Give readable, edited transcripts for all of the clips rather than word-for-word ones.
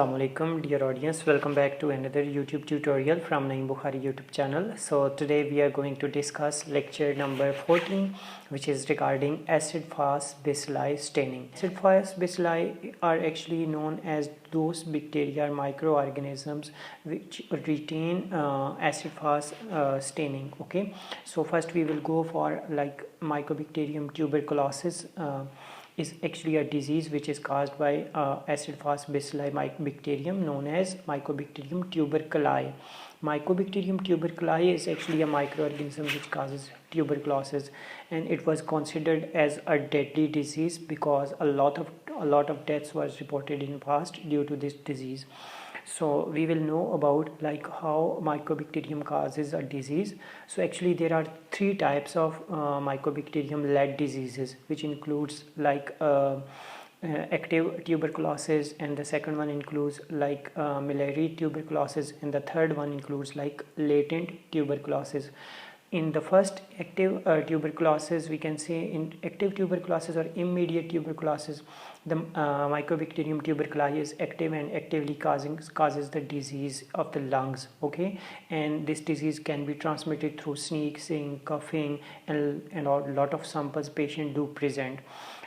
Assalamu alaikum dear audience, welcome back to another YouTube tutorial from Naeem Bukhari YouTube channel. So today we are going to discuss lecture number 14, which is regarding acid-fast bacilli staining. Acid-fast bacilli are actually known as those bacteria or microorganisms which retain acid-fast staining. Okay, so first we will go for like Mycobacterium tuberculosis. Is actually a disease which is caused by acid-fast bacilli bacterium known as Mycobacterium tuberculosis. Mycobacterium tuberculosis is actually a microorganism which causes tuberculosis, and it was considered as a deadly disease because a lot of deaths was reported in the past due to this disease. So we will know about like how Mycobacterium causes a disease. So actually there are three types of Mycobacterium led diseases, which includes like active tuberculosis, and the second one includes like miliary tuberculosis, and the third one includes like latent tuberculosis. In the first active tuberculosis, we can say in active tuberculosis or immediate tuberculosis, the Mycobacterium tuberculosis is active and actively causes the disease of the lungs. Okay, and this disease can be transmitted through sneezing, coughing, and a lot of samples patient do present.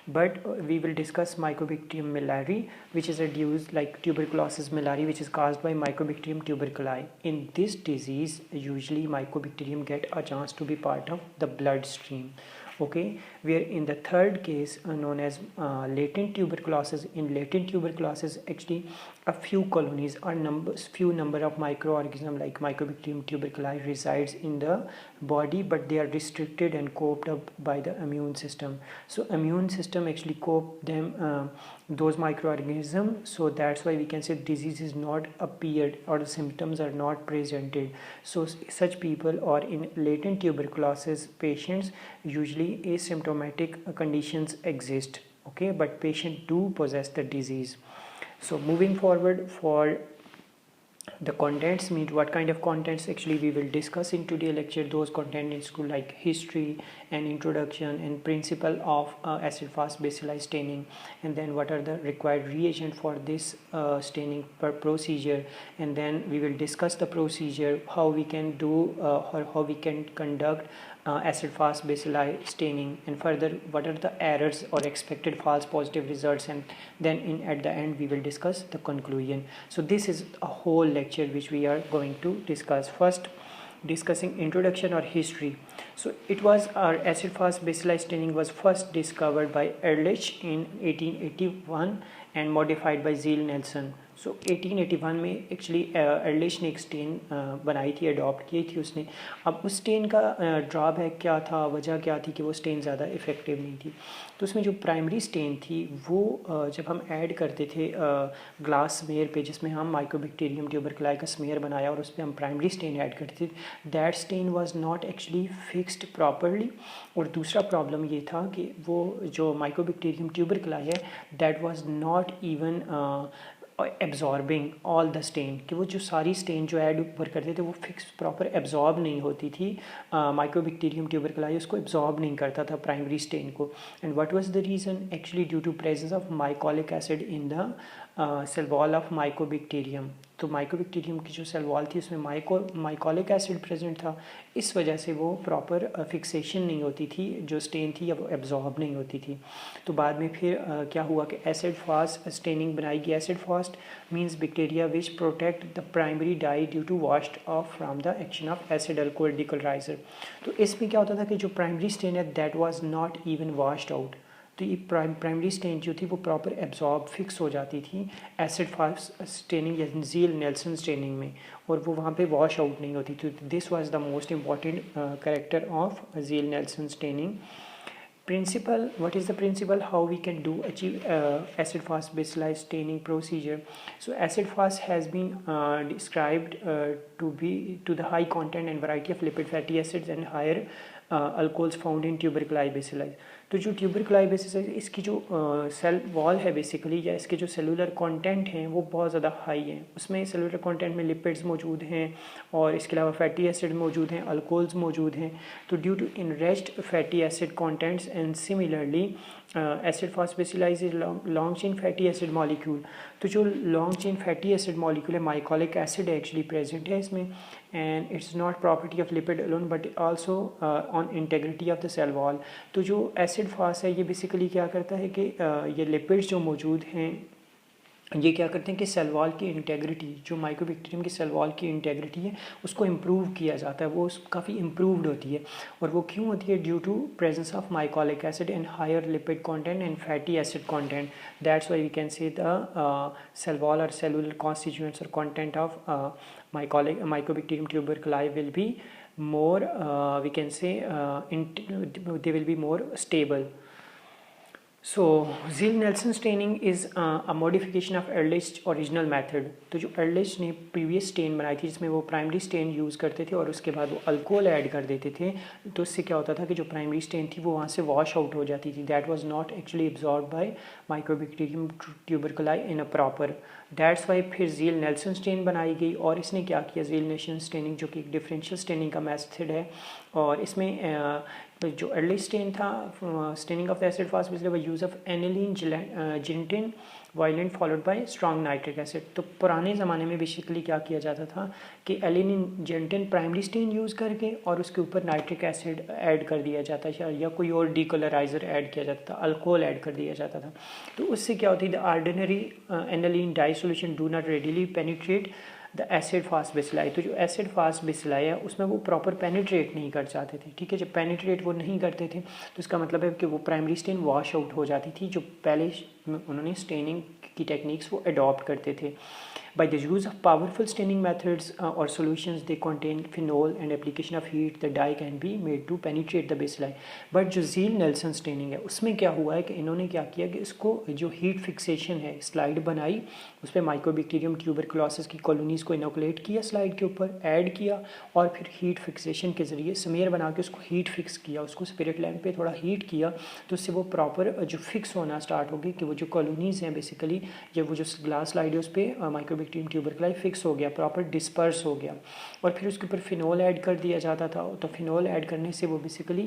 But we will discuss Mycobacterium miliary, which is a disease like tuberculosis miliary, which is caused by Mycobacterium tuberculosis. In this disease, usually Mycobacterium get a chance to be part of the bloodstream. Okay, where in the third case known as latent tuberculosis, in latent tuberculosis actually a few colonies or few number of microorganisms like Mycobacterium tuberculosis resides in the body, but they are restricted and coped up by the immune system. So immune system actually cope them those microorganisms, so that's why we can say disease is not appeared or the symptoms are not presented. So such people or in latent tuberculosis patients, usually asymptomatic conditions exist. Okay, but patient do possess the disease. So moving forward for the contents, means what kind of contents actually we will discuss in today's lecture. Those content in school like history and introduction and principle of acid-fast bacilli staining, and then what are the required reagent for this staining per procedure, and then we will discuss the procedure, how we can do or how we can conduct acid-fast bacilli staining, and further what are the errors or expected false positive results, and then at the end we will discuss the conclusion. So this is a whole lecture which we are going to discuss. First, discussing introduction or history. So it was our acid-fast bacilli staining was first discovered by Ehrlich in 1881 and modified by Ziehl-Neelsen. सो 1881 में actually एर्लिश ने एक stand बनाई थी, adopt की थी उसने. अब उस स्टेन का ड्रॉबैक क्या था, वजह क्या थी कि वो स्टेन ज़्यादा इफ़ेक्टिव नहीं थी. तो उसमें जो प्राइमरी स्टेन थी वो जब हम ऐड करते थे ग्लास स्मेयर पे, जिसमें हम माइकोबैक्टीरियम ट्यूबरकुलाई का स्मेयर बनाया और उस पर हम प्राइमरी स्टेन ऐड करते थे, that stain was not actually fixed properly. और दूसरा प्रॉब्लम ये था कि वो जो माइकोबैक्टीरियम ट्यूबरकुलाई है that was not even absorbing all the stain, कि वो जो सारी स्टेन जो ऐड ऊपर करते थे वो फिक्स प्रॉपर एब्जॉर्ब नहीं होती थी. माइकोबैक्टीरियम ट्यूबरकुलाई उसको एब्जॉर्ब नहीं करता था प्राइमरी स्टेन को. And what was the reason, actually due to presence of mycolic acid in the cell wall of mycobacterium. तो माइकोबैक्टीरियम की जो सेल वॉल थी उसमें माइकोलिक एसिड प्रेजेंट था, इस वजह से वो प्रॉपर फिक्सेशन नहीं होती थी, जो स्टेन थी वो एब्जॉर्ब नहीं होती थी. तो बाद में फिर क्या हुआ कि एसिड फास्ट स्टेनिंग बनाई गई. Acid fast means bacteria which protect the primary dye due to washed off from the action of acid alcohol decolorizer. तो इसमें क्या होता था कि जो प्राइमरी स्टेन है that was not even washed out. तो ये प्राइमरी स्टेन जो थी वो प्रॉपर एब्जॉर्ब फिक्स हो जाती थी एसिड फास्ट स्टेनिंग या ज़ील-नेल्सन स्टेनिंग में, और वो वहाँ पे वॉश आउट नहीं होती थी. This was the most important character of zeal-Nelson staining. Principle, what is the principle how we can do achieve acid fast bacilli staining procedure. So acid fast has been described to the high content and variety of lipid fatty acids and higher alcohols found in tuberculosis bacilli. तो जो ट्यूबरकुलाई basis इसकी जो cell wall है basically, या इसके जो cellular content हैं वो बहुत ज़्यादा हाई हैं. उसमें सेलुलर कंटेंट में लिपिड्स मौजूद हैं और इसके अलावा फैटी एसिड मौजूद हैं, अल्कोहल्स मौजूद हैं. तो due to enriched fatty acid contents and similarly acid फॉस्फेसिलाई is long chain fatty acid molecule. तो जो long chain fatty acid molecule है, माइकोलिक एसिड एक्चुअली प्रेजेंट है इसमें, and it's not property of lipid alone but also on integrity of the cell wall. तो जो acid फास है ये बेसिकली क्या करता है कि ये लिपिड्स जो मौजूद हैं ये क्या करते हैं कि सेल वॉल की इंटेग्रिटी, जो माइकोबैक्टीरियम की सेल वॉल की इंटेग्रिटी है उसको इम्प्रूव किया जाता है, वो काफ़ी इम्प्रूव्ड होती है। और वो क्यों होती है? Due to presence of mycolic acid and higher lipid content and fatty acid content. That's why we can say the cell wall और सेलुलर कॉन्स्टिट्यूएंट्स और content of mycobacterium tuberculi will be more we can say they will be more stable. So Ziehl-Neelsen staining is a modification of Ehrlich's original method। तो जो Ehrlich ने previous stand बनाई थी जिसमें वो primary stain use करते थे और उसके बाद वो अल्कोहल ऐड कर देते थे, तो इससे क्या होता था कि जो प्राइमरी स्टेन थी वो वहाँ से वॉश आउट हो जाती थी। That was not actually absorb by mycobacterium tuberculi in a proper. That's why फिर Ziehl-Neelsen स्टेन बनाई गई और इसने क्या किया, Ziehl-Neelsen स्टेनिंग जो कि एक डिफरेंशियल स्टेनिंग का मेथड है, और इसमें जो अर्ली स्टेन था staining of the acid fast by use of aniline gelatin violet followed by strong nitric acid. तो पुराने ज़माने में बेसिकली क्या किया जाता था कि aniline gelatin primary stain use करके और उसके ऊपर नाइट्रिक एसिड ऐड कर दिया जाता था या कोई और डीकलराइजर ऐड किया जाता था, अल्कोहल ऐड कर दिया जाता था। तो उससे क्या होती है, the ordinary aniline dye solution do not readily penetrate the acid fast bacilli. तो जो एसिड फास्ट बेसिलाई है उसमें वो प्रॉपर पेनिट्रेट नहीं कर जाते थे, ठीक है। जब पेनिट्रेट वो नहीं करते थे तो इसका मतलब है कि वो प्राइमरी स्टेन वॉश आउट हो जाती थी, जो पहले उन्होंने स्टेनिंग की टेक्निक्स वो अडॉप्ट करते थे। By the use of powerful staining methods or solutions they contain phenol and application of heat the dye can be made to penetrate the bacilli। but जो Ziehl-Neelsen staining है उसमें क्या हुआ है कि इन्होंने क्या किया कि इसको जो हीट फिक्सेशन है स्लाइड बनाई, उस पर माइकोबैक्टीरियम ट्यूबरकुलोसिस की कॉलोनीज़ को इनोकुलेट किया, स्लाइड के ऊपर ऐड किया और फिर हीट फिक्सेशन के ज़रिए स्मेयर बना के उसको हीट फिक्स किया, उसको स्पिरिट लैम्प पे थोड़ा हीट किया तो उससे वो प्रॉपर जो फिक्स होना स्टार्ट हो गई कि वो जो कॉलोनीज़ हैं बेसिकली या वो जो ग्लास स्लाइड है उस पर माइकोबैक्टीरियम ट्यूबरकुलाई फिक्स हो गया, प्रॉपर डिस्पर्स हो गया। और फिर उसके ऊपर फिनोल ऐड कर दिया जाता था, तो फिनोल ऐड करने से वो बेसिकली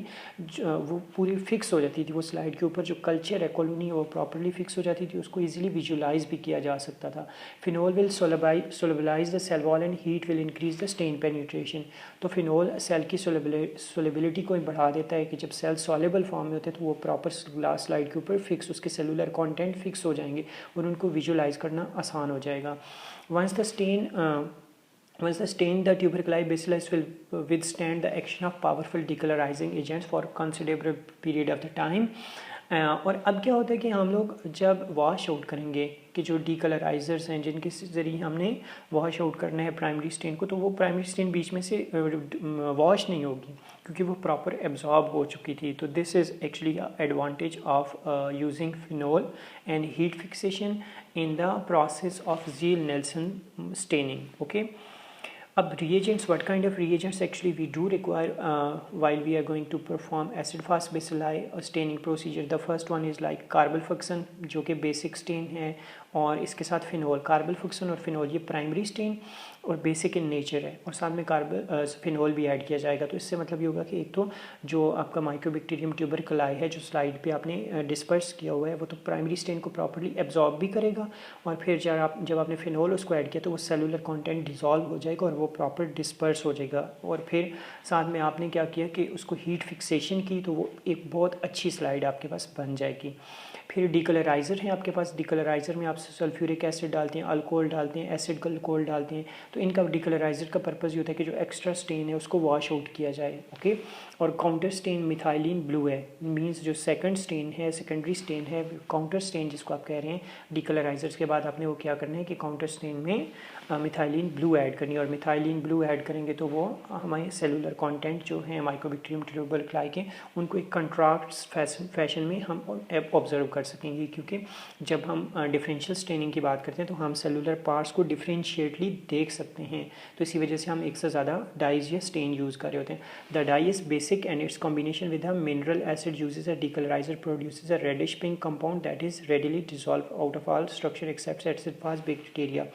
वो पूरी फिक्स हो जाती थी, वो स्लाइड के ऊपर जो कल्चर है कॉलोनी वो प्रॉपरली फिक्स हो जाती थी, उसको ईजिली विजुलाइज भी किया जा सकता था। Phenol will solubilize the cell wall and heat will increase the stain penetration. तो फिनोल सेल की सोलेबिलिटी को बढ़ा देता है कि जब सेल सॉलेबल फॉर्म में होते हैं तो वो प्रॉपर ग्लास स्लाइड के ऊपर फिक्स, उसके सेलुलर कंटेंट फिक्स हो जाएंगे और उनको विजुलाइज करना आसान हो जाएगा। Once the stain the tuberculi bacillus will withstand the action of powerful decolorizing agents for considerable period of the time। और अब क्या होता है कि हम लोग जब वॉश आउट करेंगे कि जो डीकलराइजर्स हैं जिनके ज़रिए हमने वॉश आउट करना है प्राइमरी स्टेन को, तो वो प्राइमरी स्टेन बीच में से वॉश नहीं होगी क्योंकि वो प्रॉपर एब्जॉर्ब हो चुकी थी। तो this is actually advantage of using phenol and heat fixation in the process of Ziehl-Neelsen staining। okay, अब reagents, what kind of reagents actually we do require while we are going to perform acid fast bacilli staining procedure। the first one is like कार्बोफक्सन जो कि basic stand है, और इसके साथ phenol. कार्बोफक्सन और phenol ये primary stand और basic in nature है, और साथ में फिनोल भी ऐड किया जाएगा। तो इससे मतलब ये होगा कि एक तो जो आपका माइकोबैक्टीरियम ट्यूबरकुलाई है जो स्लाइड पे आपने डिस्पर्स किया हुआ है वो तो प्राइमरी स्टेन को प्रॉपर्ली एब्जॉर्ब भी करेगा, और फिर जब आपने फिनोल उसको ऐड किया तो वो सेलुलर कंटेंट डिसॉल्व हो जाएगा और वो प्रॉपर डिस्पर्स हो जाएगा। और फिर साथ में आपने क्या किया कि उसको हीट फिक्सेशन की तो वो एक बहुत अच्छी स्लाइड आपके पास बन जाएगी। फिर डीकलराइज़र है आपके पास, डीकलराइज़र में आप सल्फ्यूरिक एसिड डालते हैं, अल्कोहल डालते हैं, एसिड अल्कोहल डालते हैं। तो इनका डीकलराइज़र का पर्पज़ ये होता है कि जो एक्स्ट्रा स्टेन है उसको वॉश आउट किया जाए। ओके, और काउंटर स्टेन मिथाइलिन ब्लू है, मींस जो सेकंड स्टेन है, सेकेंडरी स्टेन है, काउंटर स्टेन जिसको आप कह रहे हैं डीकलराइज़र्स के बाद आपने वो क्या करना है कि काउंटर स्टेन में मिथाइलिन ब्लू ऐड करनी है, और मिथाइलिन ब्लू ऐड करेंगे तो वो हमारे सेलुलर कंटेंट जो है माइकोबैक्टीरियम ट्यूबरकुलाई के उनको एक कंट्रास्ट फैशन में हम ऑब्जर्व कर कर सकेंगे, क्योंकि जब हम डिफरेंशियल स्टेनिंग की बात करते हैं तो हम सेलुलर पार्ट्स को डिफरेंशिएटली देख सकते हैं, तो इसी वजह से हम एक से ज़्यादा डाइज या स्टेन यूज़ कर रहे होते हैं. The dye is basic and its combination with a mineral acid uses a decolorizer produces a reddish pink compound that is readily dissolve out of all structure except acid fast bacteria.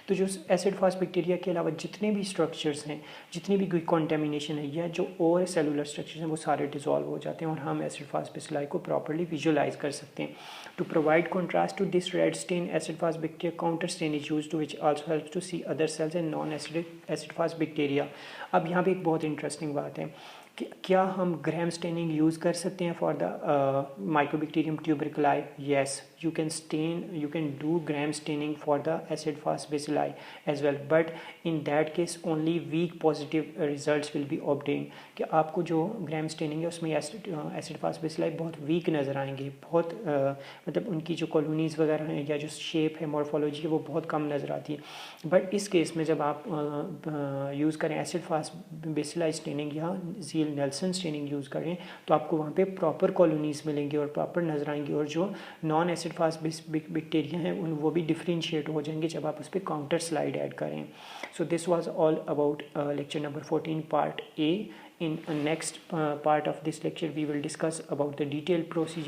तो जो acid fast bacteria के अलावा जितने भी structures हैं, जितनी भी कोई कॉन्टेमिनेशन है या जो और सेलुलर स्ट्रक्चर्स हैं, वो सारे डिजॉल्व हो जाते हैं और हम एसिड फास्ट बेसिलाई को प्रॉपर्ली विजुअलाइज कर सकते हैं. To provide contrast to this red stain acid fast bacteria counter stain is used to which also helps to see other cells and non acid fast bacteria. अब यहाँ पे एक बहुत interesting बात है कि क्या हम ग्राम स्टेनिंग यूज़ कर सकते हैं for the microbacterium tuberculi. Yes, you can do gram staining for the acid fast bacilli as well, but in that case only weak positive results will be obtained. कि आपको जो gram staining है उसमें acid fast bacilli बहुत week नज़र आएंगे, बहुत मतलब उनकी जो कॉलोनीज़ वगैरह हैं या जो शेप है, मॉर्फोलॉजी है, वो बहुत कम नज़र आती है. बट इस केस में जब आप यूज़ करें एसिड फास्ट बेसिलाई स्टेनिंग या ज़ील नेल्सन स्टेनिंग यूज़ करें, तो आपको वहाँ पे प्रॉपर कॉलोनीज़ मिलेंगी और प्रॉपर नज़र आएंगी, और जो नॉन एसिड फास्ट बैक्टीरिया हैं उन वो भी डिफरेंशिएट हो जाएंगे जब आप उस पर काउंटर स्लाइड ऐड करें. So this was all about lecture number 14 part A. In next part of this lecture we will discuss about the detailed procedure